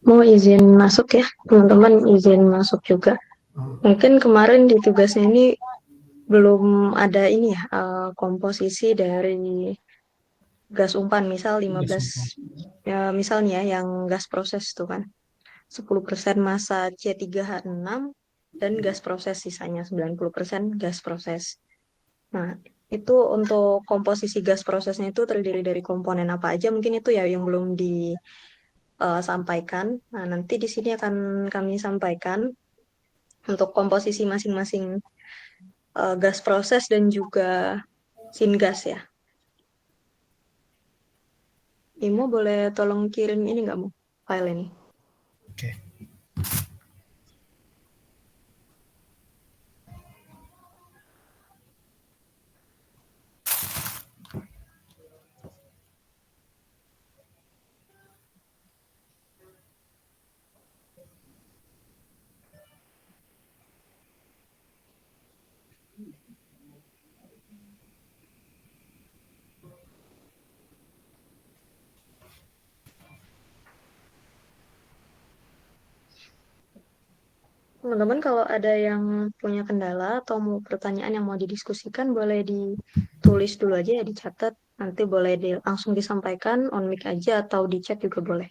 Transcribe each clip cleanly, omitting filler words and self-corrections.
Mau izin masuk ya, teman-teman izin masuk juga. Mungkin kemarin di tugasnya ini belum ada ini ya, komposisi dari gas umpan, misal 15, ya, misalnya ya, yang gas proses tuh kan, 10% massa C3H6 dan gas proses sisanya 90% gas proses. Nah, itu untuk komposisi gas prosesnya itu terdiri dari komponen apa aja, mungkin itu ya yang belum disampaikan. Nah, nanti di sini akan kami sampaikan untuk komposisi masing-masing gas proses dan juga syngas ya. Imo boleh tolong kirim ini nggak mau file ini? Oke. Teman-teman kalau ada yang punya kendala atau mau pertanyaan yang mau didiskusikan boleh ditulis dulu aja ya, dicatat. Nanti boleh langsung disampaikan on mic aja atau di chat juga boleh.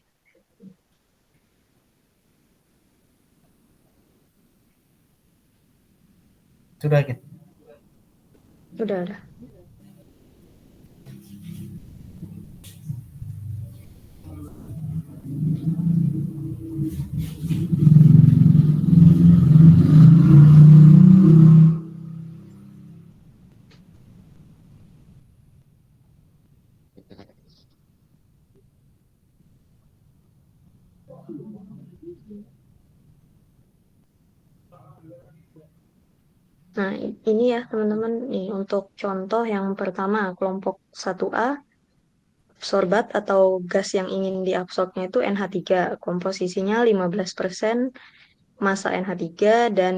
Sudah gitu. Udah. Nah, ini ya teman-teman, nih untuk contoh yang pertama, kelompok 1A, sorbat atau gas yang ingin diabsorbnya itu NH3, komposisinya 15% massa NH3 dan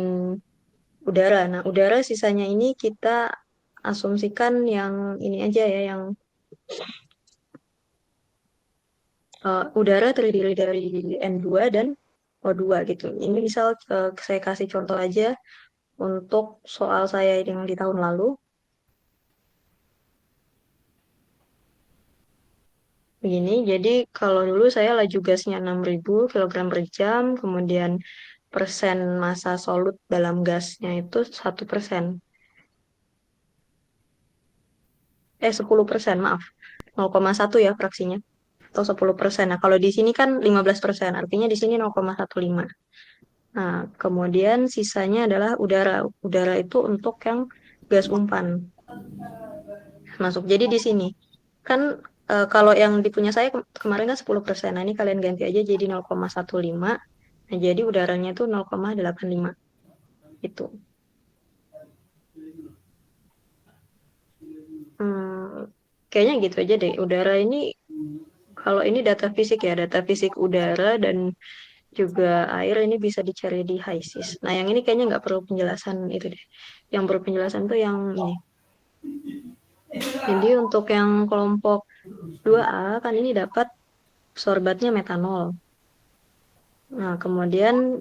udara. Nah, udara sisanya ini kita asumsikan yang ini aja ya, yang udara terdiri dari N2 dan O2 gitu. Ini misal saya kasih contoh aja untuk soal saya yang di tahun lalu. Begini, jadi kalau dulu saya laju gasnya 6.000 kilogram per jam, kemudian persen massa solut dalam gasnya itu 1%. 10%, maaf. 0,1 ya fraksinya. Atau 10%. Nah, kalau di sini kan 15%, artinya di sini 0,15. Nah, kemudian sisanya adalah udara. Udara itu untuk yang gas umpan masuk. Jadi di sini kan kalau yang dipunya saya kemarin kan 10%. Nah, ini kalian ganti aja jadi 0,15. Nah, jadi udaranya itu 0,85. Itu. Kayaknya gitu aja deh. Udara ini, kalau ini data fisik ya, data fisik udara dan juga air ini bisa dicari di HISIS. Nah, yang ini kayaknya nggak perlu penjelasan itu deh. Yang perlu penjelasan tuh yang ini. Jadi untuk yang kelompok 2A kan ini dapat sorbatnya metanol. Nah, kemudian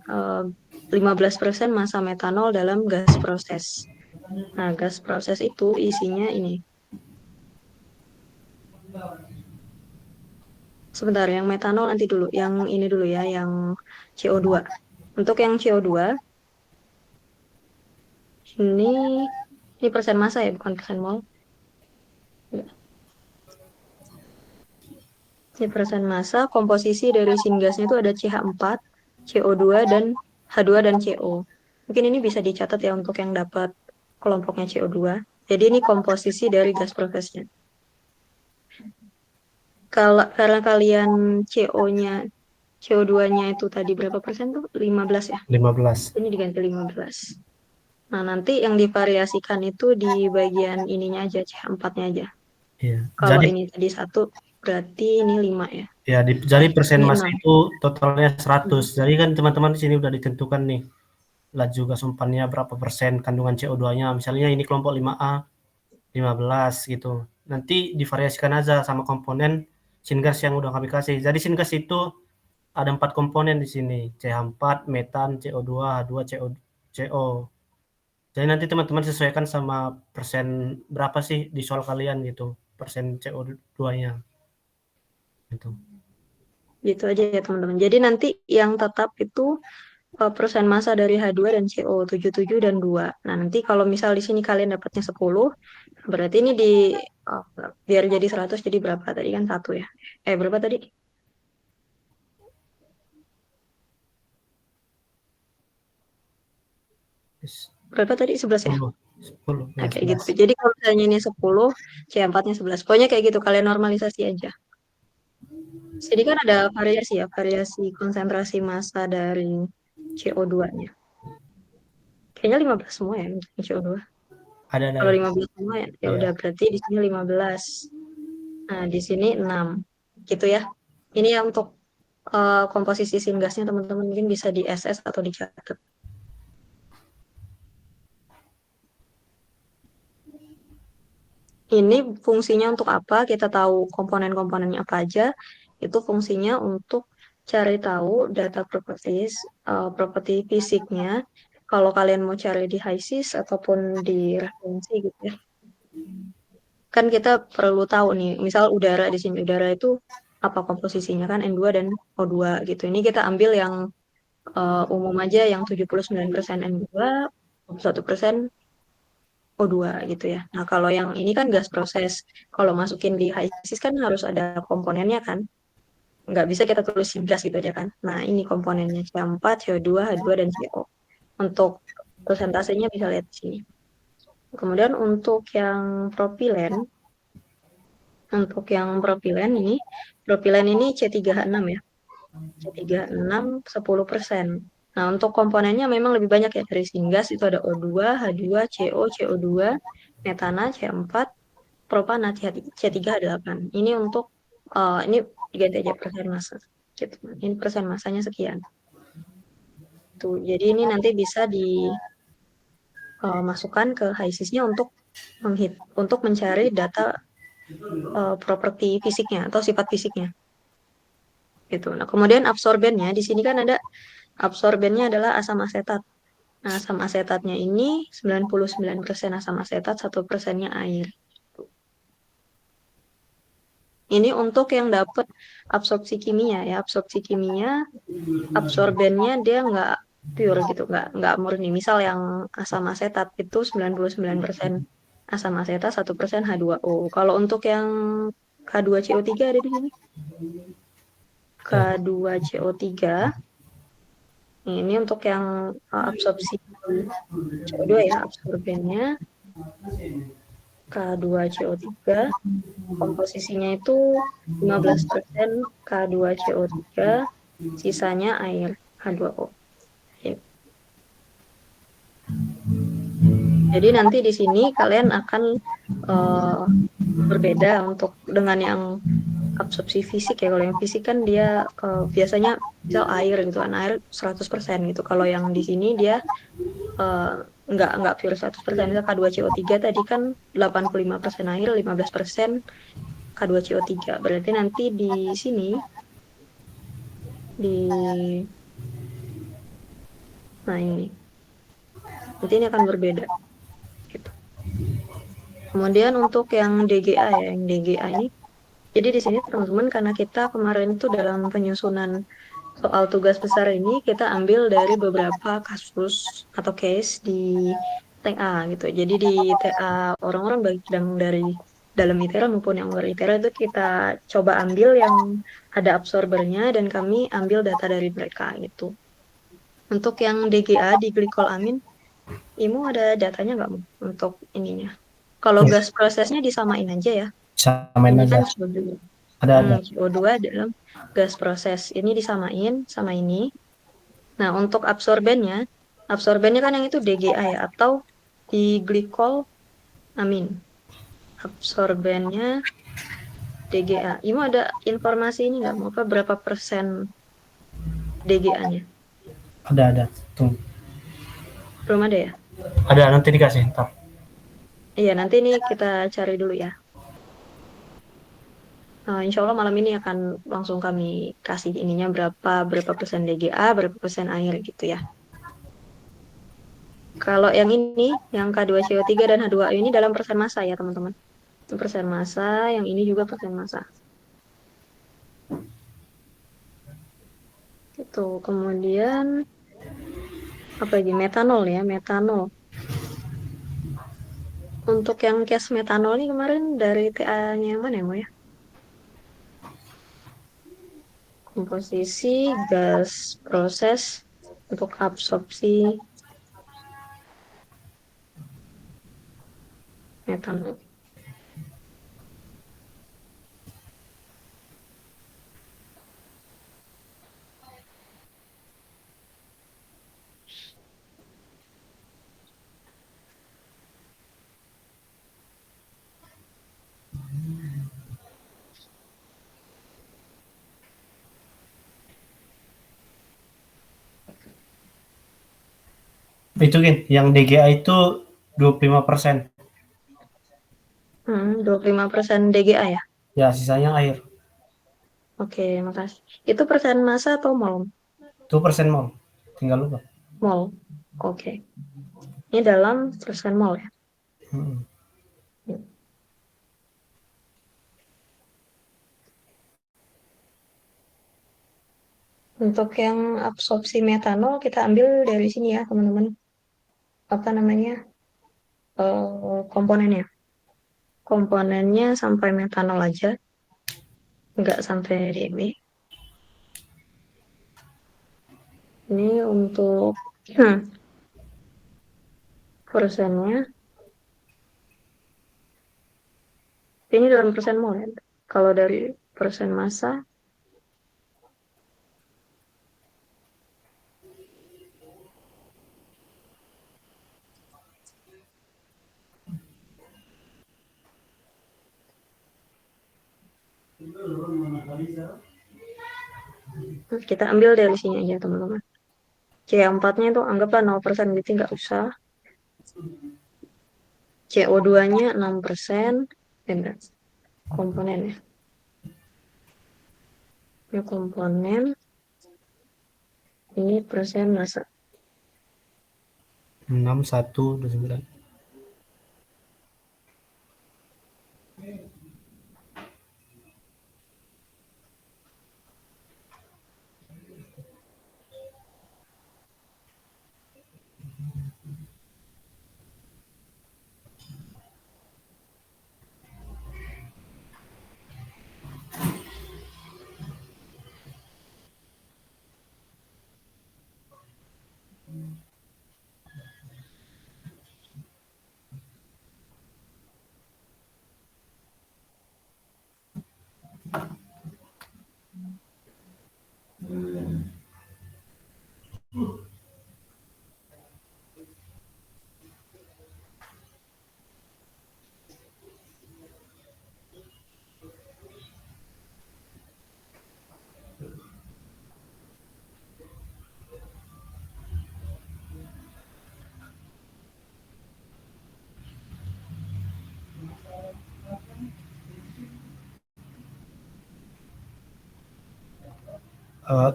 15% massa metanol dalam gas proses. Nah, gas proses itu isinya ini. Sebentar, yang metanol nanti dulu. Yang ini dulu ya, yang CO2. Untuk yang CO2, ini ini persen massa ya, bukan persen mol. Ya. Ini persen massa, komposisi dari syngasnya itu ada CH4, CO2, dan H2 dan CO. Mungkin ini bisa dicatat ya untuk yang dapat kelompoknya CO2. Jadi ini komposisi dari gas prosesnya. Kalau karena kalian CO-nya, CO2-nya itu tadi berapa persen tuh? 15 ya. 15. Ini diganti 15. Nah, nanti yang divariasikan itu di bagian ininya aja, CH4-nya aja. Iya. Kalau Jadi ini tadi 1, berarti ini 5 ya. ya jadi persen Ini massa 6. itu totalnya 100. Jadi kan teman-teman di sini udah ditentukan nih laju gas umpannya berapa persen kandungan CO2-nya. Misalnya ini kelompok 5A 15 gitu. Nanti divariasikan aja sama komponen syngas yang udah kami kasih. Jadi syngas itu ada 4 komponen di sini, CH4, metan, CO2, H2, CO. Jadi nanti teman-teman sesuaikan sama persen berapa sih di soal kalian gitu, persen CO2-nya gitu. Gitu aja ya teman-teman. Jadi nanti yang tetap itu persen massa dari H2 dan CO 77 dan 2. Nah, nanti kalau misal di sini kalian dapatnya 10, berarti ini oh, biar jadi 100 jadi berapa tadi kan satu ya. Berapa tadi? Berapa tadi? 11 ya? 10, 10 Nah, ya kayak 11. gitu. Jadi kalau misalnya ini 10, C4-nya 11. Pokoknya kayak gitu, kalian normalisasi aja. Jadi kan ada variasi ya, variasi konsentrasi massa dari CO2-nya. Kayaknya 15 semua ya untuk CO2. Kalau Ada. 15 semua ya, ya Iya. udah berarti di sini 15. Nah, di sini 6. Gitu ya. Ini yang untuk komposisi singasnya teman-teman mungkin bisa di SS atau dicatat. Ini fungsinya untuk apa? Kita tahu komponen-komponennya apa aja. Itu fungsinya untuk cari tahu data properties, properti fisiknya. Kalau kalian mau cari di HISIS ataupun di referensi gitu ya. Kan kita perlu tahu nih, misal udara di sini. Udara itu apa komposisinya kan N2 dan O2 gitu. Ini kita ambil yang umum aja yang 79% N2, 1% O2 gitu ya. Nah, kalau yang ini kan gas proses. Kalau masukin di HISIS kan harus ada komponennya kan. Nggak bisa kita tulis gas gitu aja kan. Nah, ini komponennya C4, CO2, H2, dan CO. Untuk persentasenya bisa lihat di sini. Kemudian untuk yang propilen ini C3H6 ya. C3H6 10%. Nah, untuk komponennya memang lebih banyak ya dari singas itu ada O2, H2, CO, CO2, metana, C4, propana, C3H8. Ini untuk ini diganti aja persen massa. Gitu. Ini persen massanya sekian. Tuh, jadi ini nanti bisa dimasukkan ke HISIS-nya untuk mencari data properti fisiknya atau sifat fisiknya. Gitu. Nah, kemudian absorbennya di sini kan ada absorbennya adalah asam asetat. Nah, asam asetatnya ini 99% asam asetat, 1%-nya air. Ini untuk yang dapat absorpsi kimia ya. Absorpsi kimia, absorbennya dia nggak pure gitu, nggak murni. Misal yang asam asetat itu 99% asam asetat, 1% H2O. Kalau untuk yang K2CO3 ada di sini. K2CO3 ini untuk yang absorpsi CO2 ya, absorbennya K2CO3 komposisinya itu 15% K2CO3, sisanya air H2O. Jadi nanti di sini kalian akan berbeda untuk dengan yang absorpsi fisik ya. Kalau yang fisik kan dia biasanya misal air gitu kan, air 100% gitu. Kalau yang di sini dia uh, nggak pure 100%. Misal K2CO3 tadi kan 85% air, 15% K2CO3. Berarti nanti di sini di nah ini nanti ini akan berbeda gitu. Kemudian untuk yang DGA ya, yang DGA ini jadi di sini teman-teman karena kita kemarin itu dalam penyusunan soal tugas besar ini kita ambil dari beberapa kasus atau case di TA gitu. Jadi di TA orang-orang baik yang dari dalam ITERA maupun yang luar ITERA itu kita coba ambil yang ada absorbernya dan kami ambil data dari mereka gitu. Untuk yang DGA di glikolamin, Imu ada datanya nggak Mu, untuk ininya? Kalau Ya, gas prosesnya disamain aja ya. samain Ini kan aja. CO2. Ada. CO2 dalam gas proses. Ini disamain sama ini. Nah, untuk absorbennya kan yang itu DGA ya, atau di glikol amin. Absorbennya DGA. Imu ada informasi ini nggak? Mau apa berapa persen DGA-nya? Ada. Tunggu. Belum ada ya? Ada, nanti dikasih ntar. Iya, nanti ini kita cari dulu ya. Insya Allah malam ini akan langsung kami kasih ininya berapa persen DGA, berapa persen air gitu ya. Kalau yang ini, yang K2CO3 dan H2O ini dalam persen massa ya teman-teman. Persen massa, yang ini juga persen massa. Gitu. Kemudian apa lagi? Metanol ya, metanol. Untuk yang case metanol ini kemarin dari TA-nya yang mana ya, Mo, ya? Komposisi, gas proses, untuk absorpsi metanol. Itu Gin, yang DGA itu 25%. 25% DGA ya? Ya, sisanya air. Oke, makasih. Itu persen massa atau mol? Itu persen mol. Tinggal lupa. Mol. Oke. Ini dalam persen mol ya? Hmm. Untuk yang absorpsi metanol kita ambil dari sini ya, teman-teman. Apa namanya? Komponennya. Komponennya sampai metanol aja, nggak sampai DB. Ini untuk persennya. Ini dalam persen mol ya. Kalau dari persen massa, kita ambil dari sini aja, teman-teman. C4-nya itu anggaplah 0%, berarti nggak usah. CO2-nya 6%. Enggak, komponennya. Ini komponen, ini persen massa. 6129.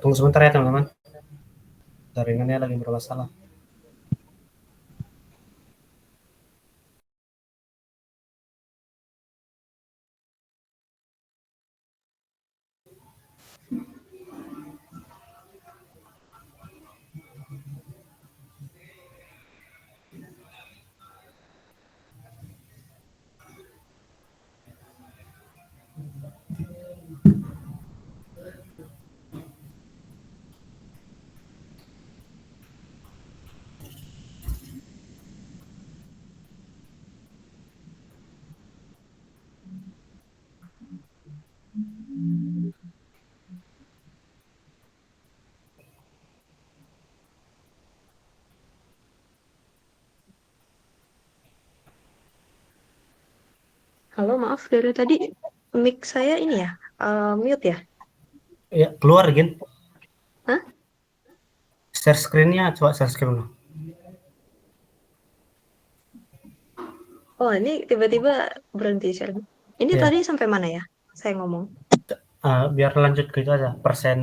Tunggu sebentar ya teman-teman. Jaringannya lagi bermasalah. Halo, maaf dari tadi mic saya ini ya, mute ya? Ya, keluar Gin. Hah? Share screen-nya, coba share screen. Oh, ini tiba-tiba berhenti share. Ini Ya, tadi sampai mana ya? Saya ngomong. Biar lanjut ke itu aja, persen